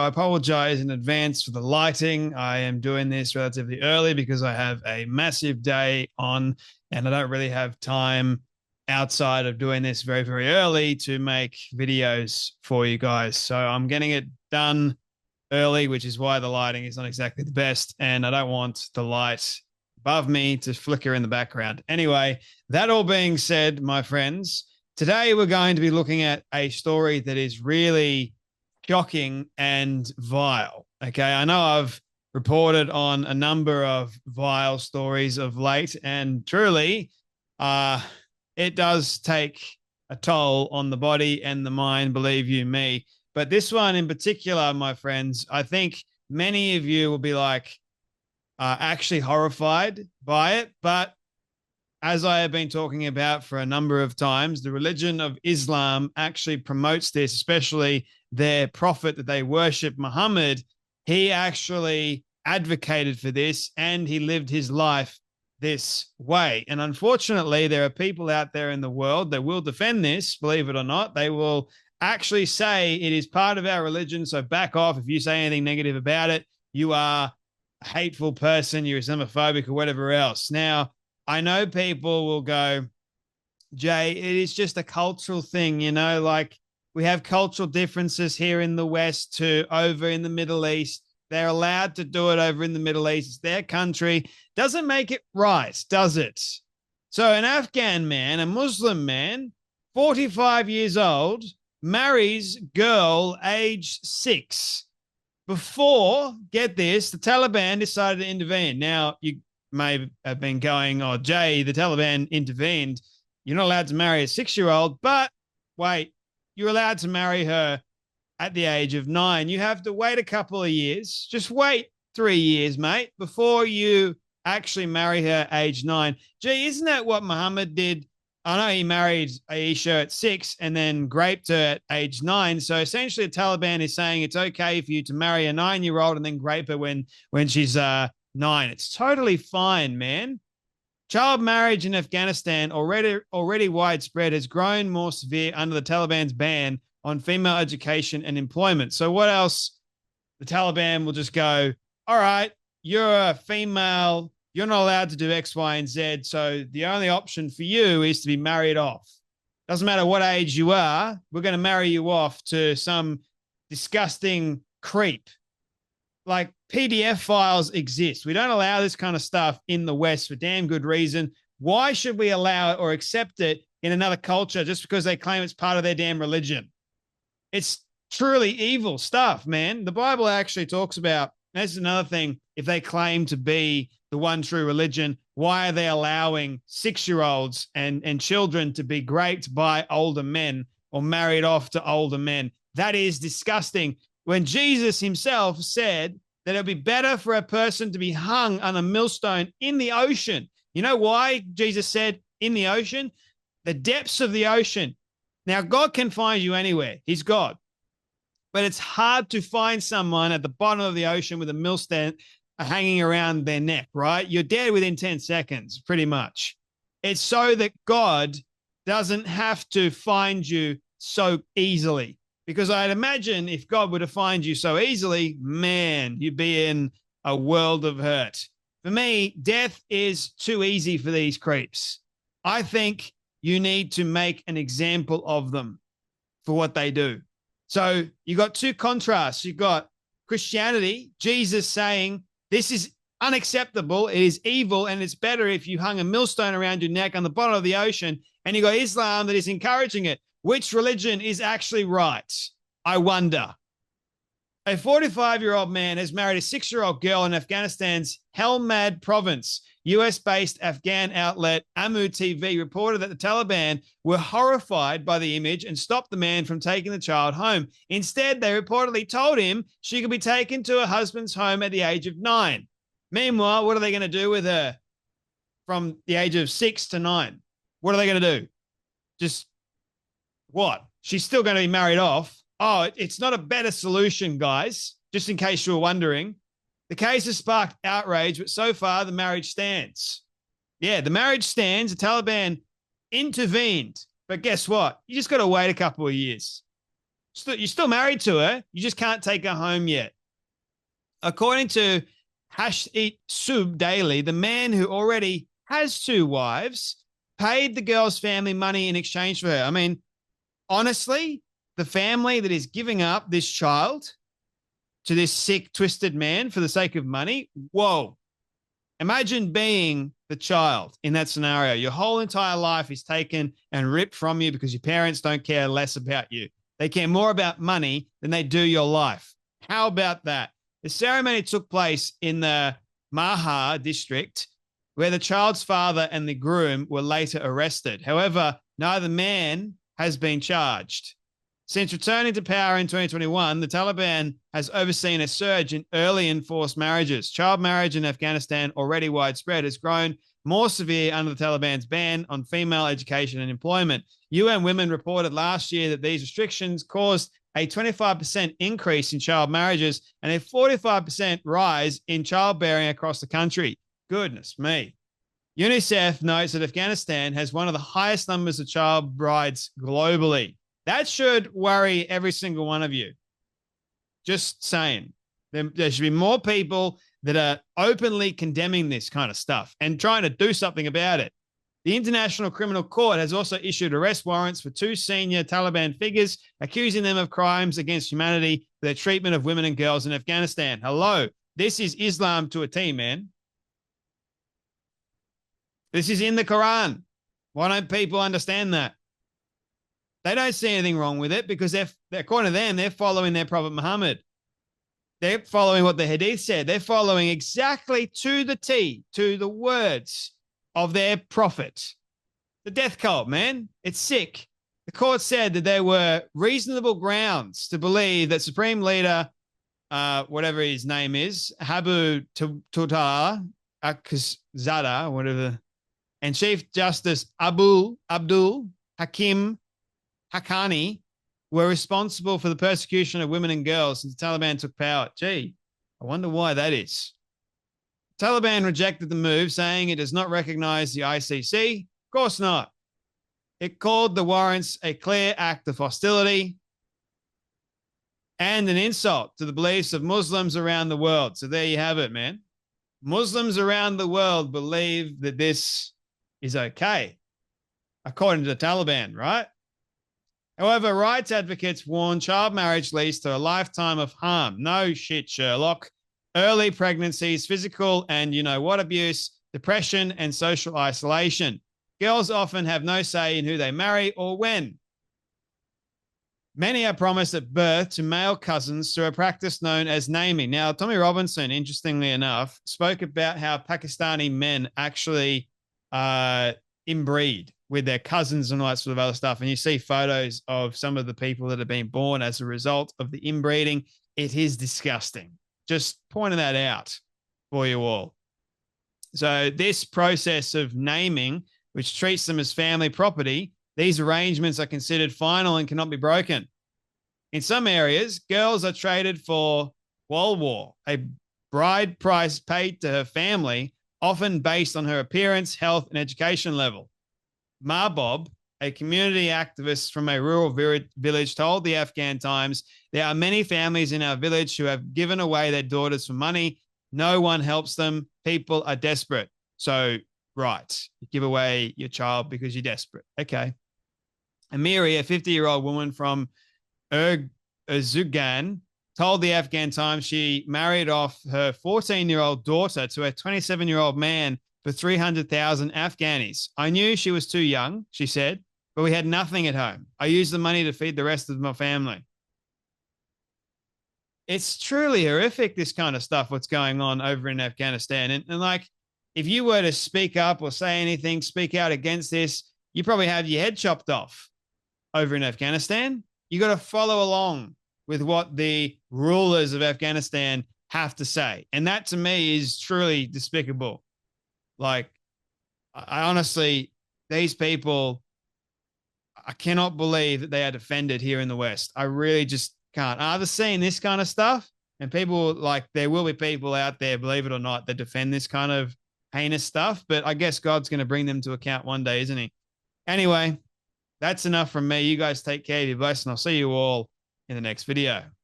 I apologize in advance for the lighting. I am doing this relatively early because I have a massive day on and I don't really have time outside of doing this very, very early to make videos for you guys. So I'm getting it done early, which is why the lighting is not exactly the best. And I don't want the light above me to flicker in the background. Anyway, that all being said, my friends, today we're going to be looking at a story that is really shocking and vile. Okay, I know I've reported on a number of vile stories of late, and truly, it does take a toll on the body and the mind, believe you me. But this one in particular, my friends, I think many of you will be like actually horrified by it. But as I have been talking about for a number of times, the religion of Islam actually promotes this, especially their prophet that they worship, Muhammad. He actually advocated for this and he lived his life this way. And unfortunately, there are people out there in the world that will defend this, believe it or not. They will actually say it is part of our religion, so back off. If you say anything negative about it, you are a hateful person, you're Islamophobic or whatever else. Now, I know people will go, Jay, it is just a cultural thing, you know, like we have cultural differences here in the West to over in the Middle East. They're allowed to do it over in the Middle East. It's their country. Doesn't make it right, does it? So an Afghan man, a Muslim man, 45 years old, marries girl age 6 before, get this, the Taliban decided to intervene. Now, you may have been going, oh, Jay, the Taliban intervened. You're not allowed to marry a 6-year-old, but wait, you're allowed to marry her at the age of 9. You have to wait a couple of years. Just wait 3 years, mate, before you actually marry her age 9. Gee, isn't that what Muhammad did? I know he married Aisha at 6 and then raped her at age 9. So essentially, the Taliban is saying it's okay for you to marry a 9-year-old and then rape her when she's 9. It's totally fine, man. Child marriage in Afghanistan, already widespread, has grown more severe under the Taliban's ban on female education and employment. So what else? The Taliban will just go, all right, you're a female, you're not allowed to do X, Y, and Z. So the only option for you is to be married off. Doesn't matter what age you are, we're going to marry you off to some disgusting creep. Like PDF files exist. We don't allow this kind of stuff in the West for damn good reason. Why should we allow it or accept it in another culture just because they claim it's part of their damn religion? It's truly evil stuff, man. The Bible actually talks about, that's another thing, if they claim to be the one true religion, why are they allowing 6-year-olds and children to be raped by older men or married off to older men? That is disgusting. When Jesus himself said that it would be better for a person to be hung on a millstone in the ocean. You know why Jesus said in the ocean? The depths of the ocean. Now, God can find you anywhere. He's God. But it's hard to find someone at the bottom of the ocean with a millstone hanging around their neck, right? You're dead within 10 seconds, pretty much. It's so that God doesn't have to find you so easily. Because I'd imagine if God were to find you so easily, man, you'd be in a world of hurt. For me, death is too easy for these creeps. I think you need to make an example of them for what they do. So you got two contrasts. You got Christianity, Jesus saying, this is unacceptable, it is evil, and it's better if you hung a millstone around your neck on the bottom of the ocean. And you got Islam that is encouraging it. Which religion is actually right? I wonder. A 45-year-old man has married a 6-year-old girl in Afghanistan's Helmand province. US-based Afghan outlet Amu TV reported that the Taliban were horrified by the image and stopped the man from taking the child home. Instead, they reportedly told him she could be taken to her husband's home at the age of 9. Meanwhile, what are they going to do with her from the age of 6 to 9? What are they going to do? Just what? She's still going to be married off. Oh, it's not a better solution, guys, just in case you were wondering. The case has sparked outrage, but so far the marriage stands. Yeah, the marriage stands. The Taliban intervened. But guess what? You just got to wait a couple of years. You're still married to her. You just can't take her home yet. According to Hash Eat Sub Daily, the man who already has two wives paid the girl's family money in exchange for her. I mean, honestly, the family that is giving up this child to this sick, twisted man for the sake of money, whoa. Imagine being the child in that scenario. Your whole entire life is taken and ripped from you because your parents don't care less about you. They care more about money than they do your life. How about that? The ceremony took place in the Maha district, where the child's father and the groom were later arrested. However, neither man has been charged. Since returning to power in 2021, the Taliban has overseen a surge in early and forced marriages. Child marriage in Afghanistan, already widespread, has grown more severe under the Taliban's ban on female education and employment. UN Women reported last year that these restrictions caused a 25% increase in child marriages and a 45% rise in childbearing across the country. Goodness me. UNICEF notes that Afghanistan has one of the highest numbers of child brides globally. That should worry every single one of you. Just saying. There should be more people that are openly condemning this kind of stuff and trying to do something about it. The International Criminal Court has also issued arrest warrants for two senior Taliban figures, accusing them of crimes against humanity for their treatment of women and girls in Afghanistan. Hello. This is Islam to a T, man. This is in the Quran. Why don't people understand that? They don't see anything wrong with it because according to them, they're following their Prophet Muhammad. They're following what the Hadith said. They're following exactly to the T, to the words of their prophet. The death cult, man. It's sick. The court said that there were reasonable grounds to believe that Supreme Leader, whatever his name is, Habu Tutar Akzada, whatever, and Chief Justice Abdul Hakim Haqqani were responsible for the persecution of women and girls since the Taliban took power. Gee, I wonder why that is. The Taliban rejected the move, saying it does not recognize the ICC. Of course not. It called the warrants a clear act of hostility and an insult to the beliefs of Muslims around the world. So there you have it, man. Muslims around the world believe that this is okay, according to the Taliban, right? However, rights advocates warn child marriage leads to a lifetime of harm. No shit, Sherlock. Early pregnancies, physical and you-know-what abuse, depression, and social isolation. Girls often have no say in who they marry or when. Many are promised at birth to male cousins through a practice known as naming. Now, Tommy Robinson, interestingly enough, spoke about how Pakistani men actually inbreed with their cousins and all that sort of other stuff. And you see photos of some of the people that have been born as a result of the inbreeding. It is disgusting. Just pointing that out for you all. So this process of naming, which treats them as family property, these arrangements are considered final and cannot be broken. In some areas, girls are traded for walwar, a bride price paid to her family, often based on her appearance, health, and education level. Marbob, a community activist from a rural village, told the Afghan Times, "There are many families in our village who have given away their daughters for money. No one helps them. People are desperate." So, right, you give away your child because you're desperate. Okay. Amiri, a 50-year-old woman from Urzugan, told the Afghan Times she married off her 14-year-old daughter to a 27-year-old man for 300,000 Afghanis. "I knew she was too young," she said, "but we had nothing at home. I used the money to feed the rest of my family." It's truly horrific, this kind of stuff, what's going on over in Afghanistan. And like, if you were to speak up or say anything, speak out against this, you probably have your head chopped off over in Afghanistan. You got to follow along with what the rulers of Afghanistan have to say. And that to me is truly despicable. Like, I honestly, these people, I cannot believe that they are defended here in the West. I really just can't. I've seen this kind of stuff, and people, like, there will be people out there, believe it or not, that defend this kind of heinous stuff. But I guess God's going to bring them to account one day, isn't he? Anyway, that's enough from me. You guys take care. Be blessed, and I'll see you all in the next video.